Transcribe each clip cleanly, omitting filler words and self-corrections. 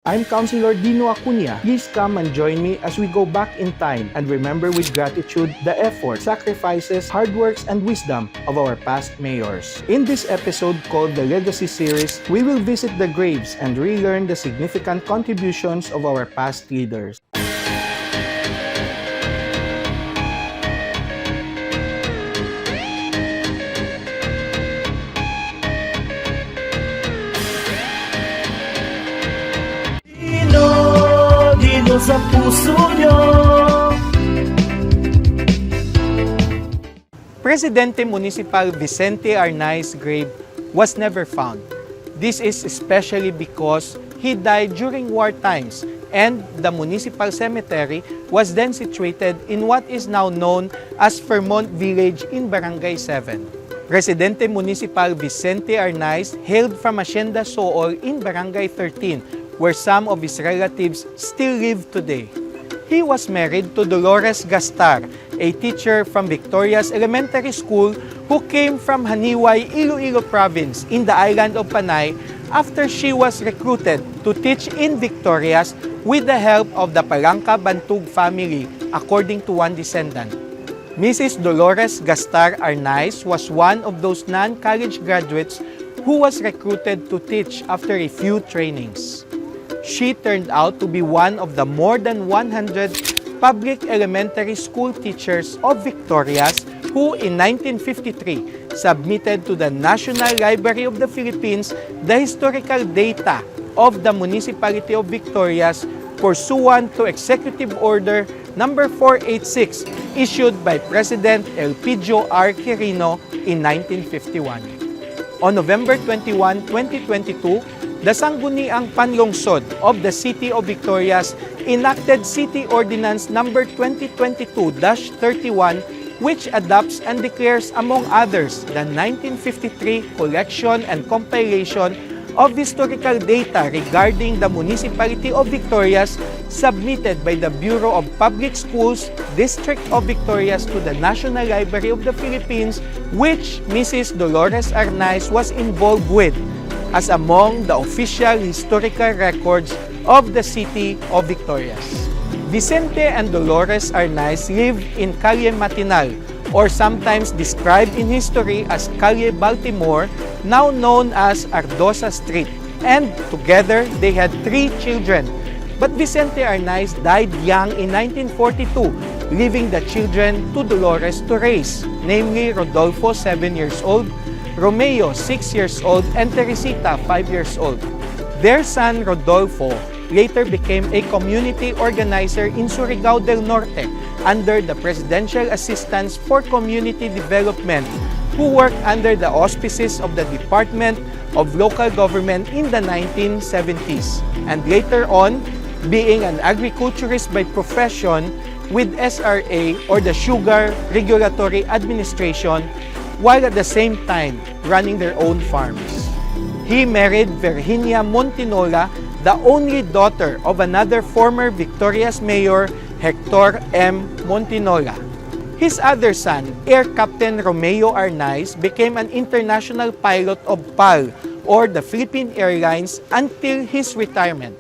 I'm Councilor Dino Acuña. Please come and join me as we go back in time and remember with gratitude the effort, sacrifices, hard works, and wisdom of our past mayors. In this episode called the Legacy Series, we will visit the graves and relearn the significant contributions of our past leaders. Dino sa puso nyo. Presidente Municipal Vicente Arnaez grave was never found. This is especially because he died during war times and the Municipal Cemetery was then situated in what is now known as Fermont Village in Barangay 7. Presidente Municipal Vicente Arnaez hailed from Hda So-ol in Barangay 13, where some of his relatives still live today. He was married to Dolores Gastar, a teacher from Victorias Elementary School who came from Janiuay, Iloilo Province in the island of Panay after she was recruited to teach in Victorias with the help of the Palangka Bantug family, according to one descendant. Mrs. Dolores Gastar Arnaez was one of those non-college graduates who was recruited to teach after a few trainings. She turned out to be one of the more than 100 public elementary school teachers of Victorias who in 1953 submitted to the National Library of the Philippines the historical data of the Municipality of Victorias pursuant to Executive Order No. 486 issued by President Elpidio R. Quirino in 1951. On November 21, 2022, the Sangguniang Panlungsod of the City of Victorias enacted City Ordinance No. 2022-31, which adopts and declares, among others, the 1953 collection and compilation of historical data regarding the Municipality of Victorias submitted by the Bureau of Public Schools, District of Victorias to the National Library of the Philippines, which Mrs. Dolores Arnaez was involved with, as among the official historical records of the City of Victorias. Vicente and Dolores Arnaez lived in Calle Matinal, or sometimes described in history as Calle Baltimore, now known as Ardosa Street, and together they had 3 children. But Vicente Arnaez died young in 1942, leaving the children to Dolores to raise, namely Rodolfo, 7 years old, Romeo, 6 years old, and Teresita, 5 years old. Their son, Rodolfo, later became a community organizer in Surigao del Norte under the Presidential Assistance for Community Development, who worked under the auspices of the Department of Local Government in the 1970s, and later on, being an agriculturist by profession with SRA or the Sugar Regulatory Administration, while at the same time running their own farms. He married Virginia Montinola, the only daughter of another former Victorias mayor, Hector M. Montinola. His other son, Air Captain Romeo Arnaez, became an international pilot of PAL, or the Philippine Airlines, until his retirement.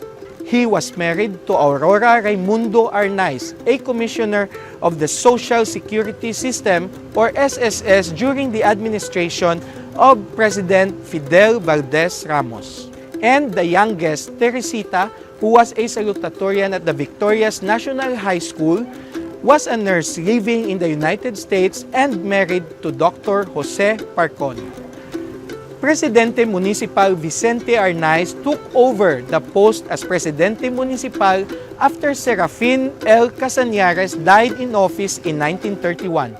He was married to Aurora Raimundo Arnaez, a commissioner of the Social Security System or SSS during the administration of President Fidel Valdez Ramos. And the youngest, Teresita, who was a salutatorian at the Victorias National High School, was a nurse living in the United States and married to Dr. Jose Parcon. Presidente Municipal Vicente Arnaez took over the post as Presidente Municipal after Serafin L. Casañares died in office in 1931.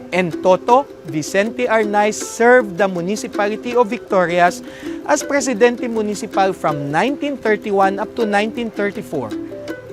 En toto, Vicente Arnaez served the Municipality of Victorias as Presidente Municipal from 1931 up to 1934.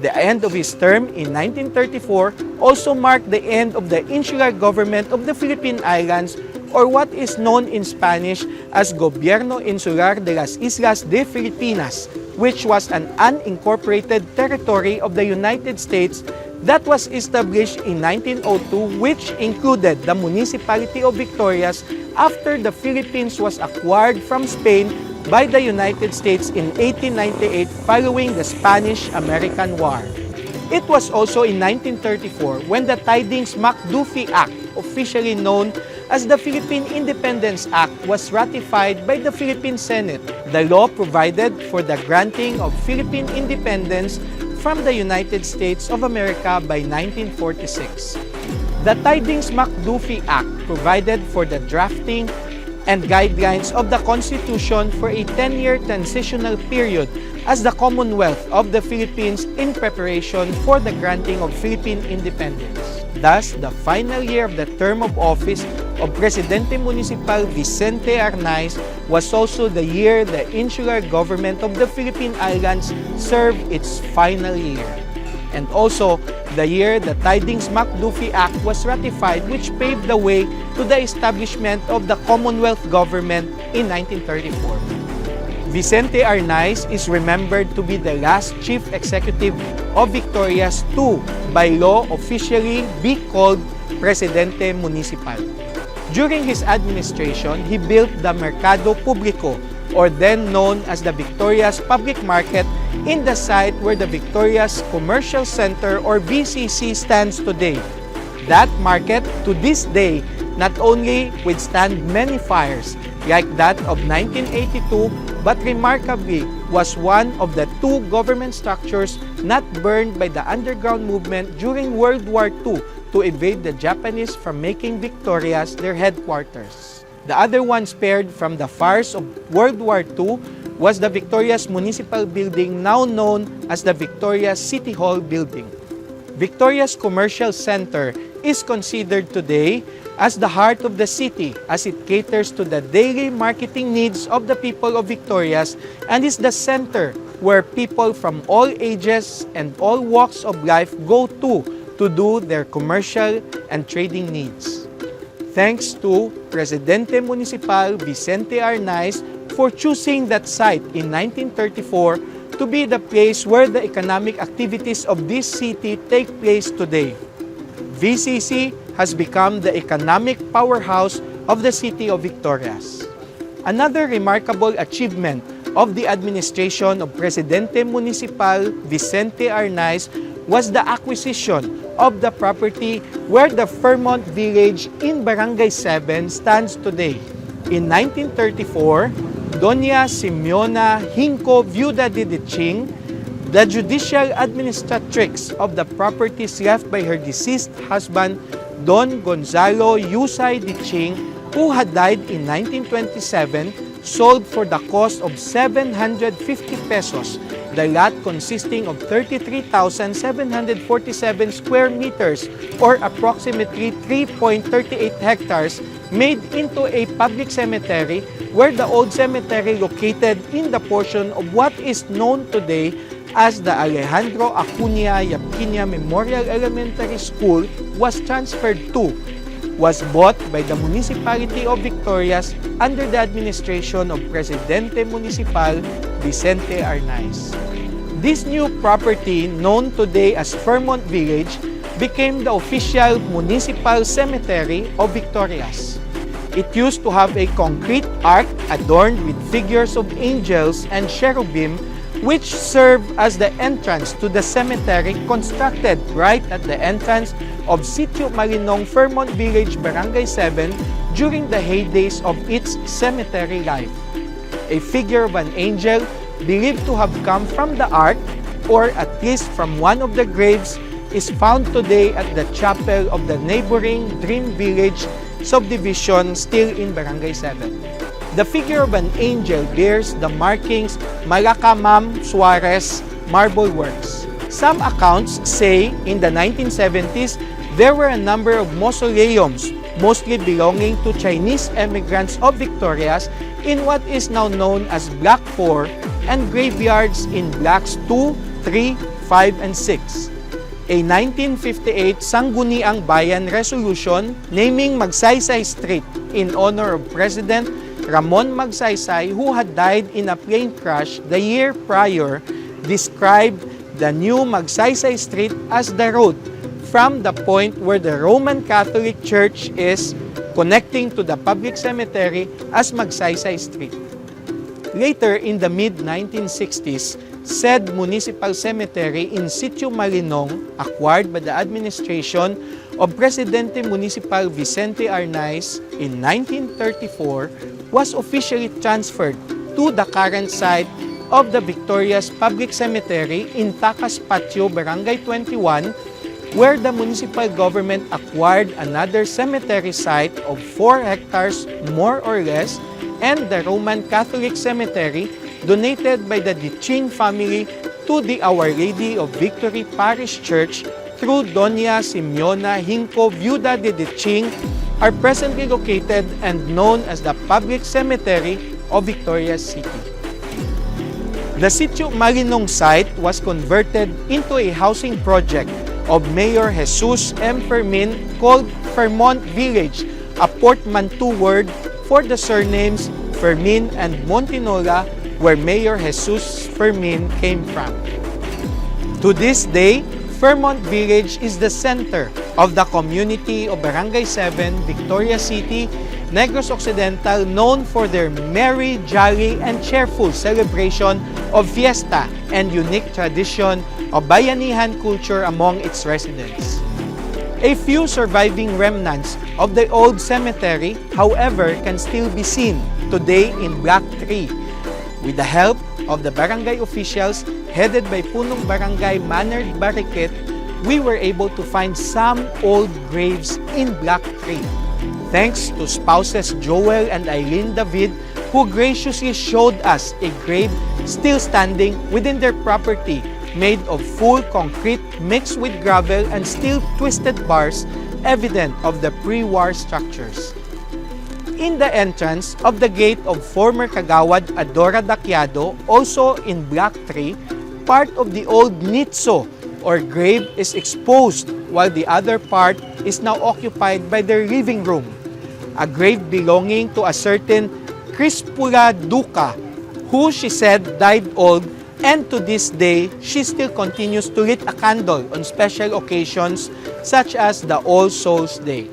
The end of his term in 1934 also marked the end of the insular government of the Philippine Islands, or what is known in Spanish as Gobierno Insular de las Islas de Filipinas, which was an unincorporated territory of the United States that was established in 1902, which included the Municipality of Victorias after the Philippines was acquired from Spain by the United States in 1898 following the Spanish-American War. It was also in 1934 when the Tidings-McDuffie Act, officially known as the Philippine Independence Act, was ratified by the Philippine Senate. The law provided for the granting of Philippine independence from the United States of America by 1946. The Tidings-McDuffie Act provided for the drafting and guidelines of the Constitution for a 10-year transitional period as the Commonwealth of the Philippines in preparation for the granting of Philippine independence. Thus, the final year of the term of office of Presidente Municipal Vicente Arnaez was also the year the insular government of the Philippine Islands served its final year. And also, the year the Tidings-McDuffie Act was ratified, which paved the way to the establishment of the Commonwealth Government in 1934. Vicente Arnaez is remembered to be the last Chief Executive of Victorias to, by law, officially be called Presidente Municipal. During his administration, he built the Mercado Público, or then known as the Victorias Public Market, in the site where the Victorias Commercial Center or VCC stands today. That market, to this day, not only withstand many fires like that of 1982, but remarkably was one of the two government structures not burned by the underground movement during World War II to evade the Japanese from making Victorias their headquarters. The other one spared from the fires of World War II was the Victorias Municipal Building, now known as the Victorias City Hall Building. Victorias Commercial Center is considered today as the heart of the city as it caters to the daily marketing needs of the people of Victorias and is the center where people from all ages and all walks of life go to do their commercial and trading needs. Thanks to Presidente Municipal Vicente Arnaez for choosing that site in 1934 to be the place where the economic activities of this city take place today. VCC has become the economic powerhouse of the city of Victorias. Another remarkable achievement of the administration of Presidente Municipal Vicente Arnaez was the acquisition of the property where the Fermont Village in Barangay 7 stands today. In 1934, Doña Simeona Hinco Viuda de Diching, the judicial administratrix of the properties left by her deceased husband, Don Gonzalo Yusay Diching, who had died in 1927, sold for the cost of 750 pesos, the lot consisting of 33,747 square meters or approximately 3.38 hectares, made into a public cemetery where the old cemetery located in the portion of what is known today as the Alejandro Acuña Yapquiña Memorial Elementary School was transferred to, was bought by the Municipality of Victorias under the administration of Presidente Municipal Vicente Arnaez. This new property, known today as Fermont Village, became the official Municipal Cemetery of Victorias. It used to have a concrete arch adorned with figures of angels and cherubim, which served as the entrance to the cemetery constructed right at the entrance of Sitio Malinong Fermont Village, Barangay 7 during the heydays of its cemetery life. A figure of an angel believed to have come from the ark, or at least from one of the graves, is found today at the chapel of the neighboring Dream Village subdivision still in Barangay 7. The figure of an angel bears the markings Malacamam Suarez Marble Works. Some accounts say in the 1970s, there were a number of mausoleums, mostly belonging to Chinese immigrants of Victorias, in what is now known as Block 4, and graveyards in Blocks 2, 3, 5, and 6. A 1958 Sangguniang Bayan resolution naming Magsaysay Street in honor of President Ramon Magsaysay, who had died in a plane crash the year prior, described the new Magsaysay Street as the road from the point where the Roman Catholic Church is connecting to the public cemetery as Magsaysay Street. Later, in the mid-1960s, said Municipal Cemetery in Sitio Malinong, acquired by the administration of Presidente Municipal Vicente Arnaez in 1934, was officially transferred to the current site of the Victorias Public Cemetery in Tacas Patio, Barangay 21, where the municipal government acquired another cemetery site of 4 hectares more or less, and the Roman Catholic Cemetery donated by the Diching family to the Our Lady of Victory Parish Church through Doña Simeona Hinco Viuda de Diching, are presently located and known as the Public Cemetery of Victorias City. The Sitio Malinong site was converted into a housing project of Mayor Jesus M. Fermin called Fermont Village, a portmanteau word for the surnames Fermin and Montinola, where Mayor Jesus Fermin came from. To this day, Fermont Village is the center of the community of Barangay 7, Victoria City, Negros Occidental, known for their merry, jolly, and cheerful celebration of fiesta and unique tradition of bayanihan culture among its residents. A few surviving remnants of the old cemetery, however, can still be seen today in Block 3. With the help of the barangay officials headed by Punong Barangay Manerd Barikit, we were able to find some old graves in Block 3. Thanks to spouses Joel and Eileen David, who graciously showed us a grave still standing within their property, made of full concrete mixed with gravel and steel twisted bars, evident of the pre-war structures. In the entrance of the gate of former Kagawad Adora Dakyado, also in Block 3, part of the old nitso or grave is exposed, while the other part is now occupied by their living room. A grave belonging to a certain Crispula Duca, who she said died old, and to this day, she still continues to lit a candle on special occasions such as the All Souls Day.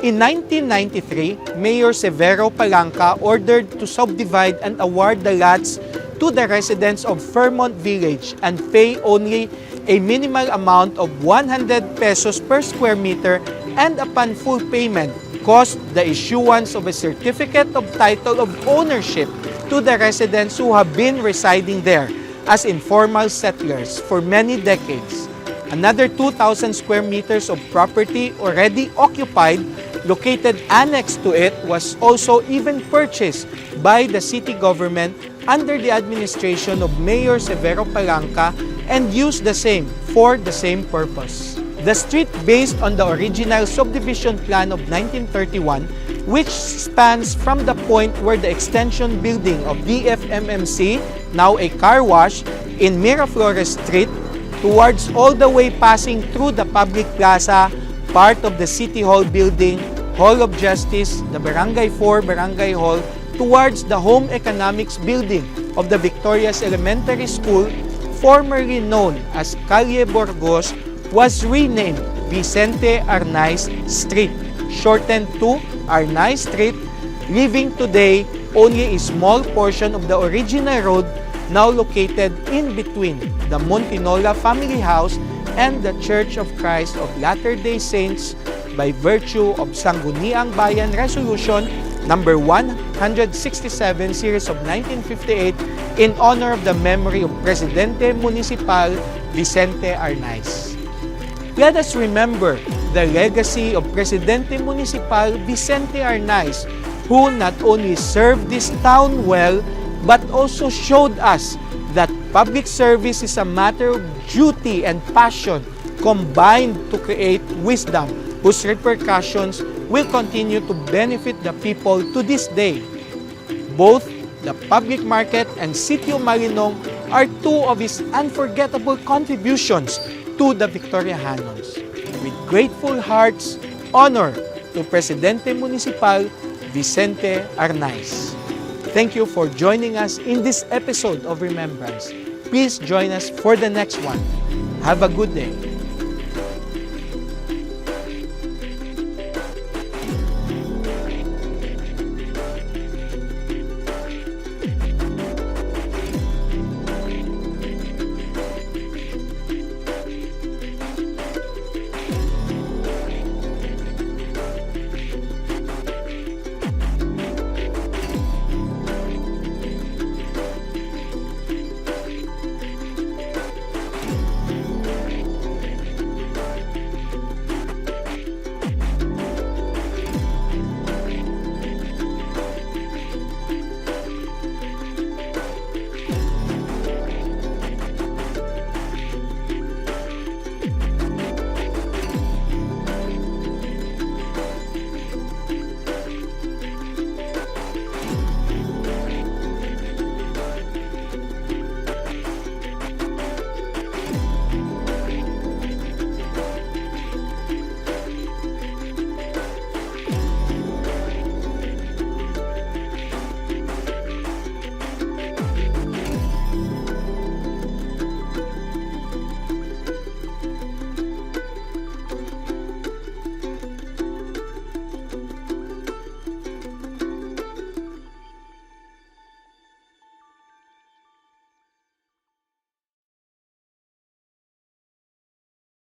In 1993, Mayor Severo Palanca ordered to subdivide and award the lots to the residents of Fermont Village and pay only a minimal amount of 100 pesos per square meter, and upon full payment, caused the issuance of a certificate of title of ownership to the residents who have been residing there as informal settlers for many decades. Another 2,000 square meters of property already occupied, located annexed to it, was also even purchased by the city government under the administration of Mayor Severo Palanca and used the same for the same purpose. The street based on the original subdivision plan of 1931, which spans from the point where the extension building of DFMMC, now a car wash, in Miraflores Street, towards all the way passing through the public plaza, part of the City Hall building, Hall of Justice, the Barangay 4 Barangay Hall, towards the Home Economics building of the Victorias Elementary School, formerly known as Calle Burgos, was renamed Vicente Arnaez Street, shortened to Arnaez Street, leaving today only a small portion of the original road, now located in between the Montinola family house and the Church of Christ of Latter-day Saints by virtue of Sangguniang Bayan Resolution number 167 series of 1958 in honor of the memory of Presidente Municipal Vicente Arnaez. Let us remember the legacy of Presidente Municipal Vicente Arnaez, who not only served this town well, but also showed us that public service is a matter of duty and passion combined to create wisdom, whose repercussions will continue to benefit the people to this day. Both the public market and Sitio Malinong are two of his unforgettable contributions to the Victorianos. With grateful hearts, honor to Presidente Municipal Vicente Arnaez. Thank you for joining us in this episode of Remembrance. Please join us for the next one. Have a good day.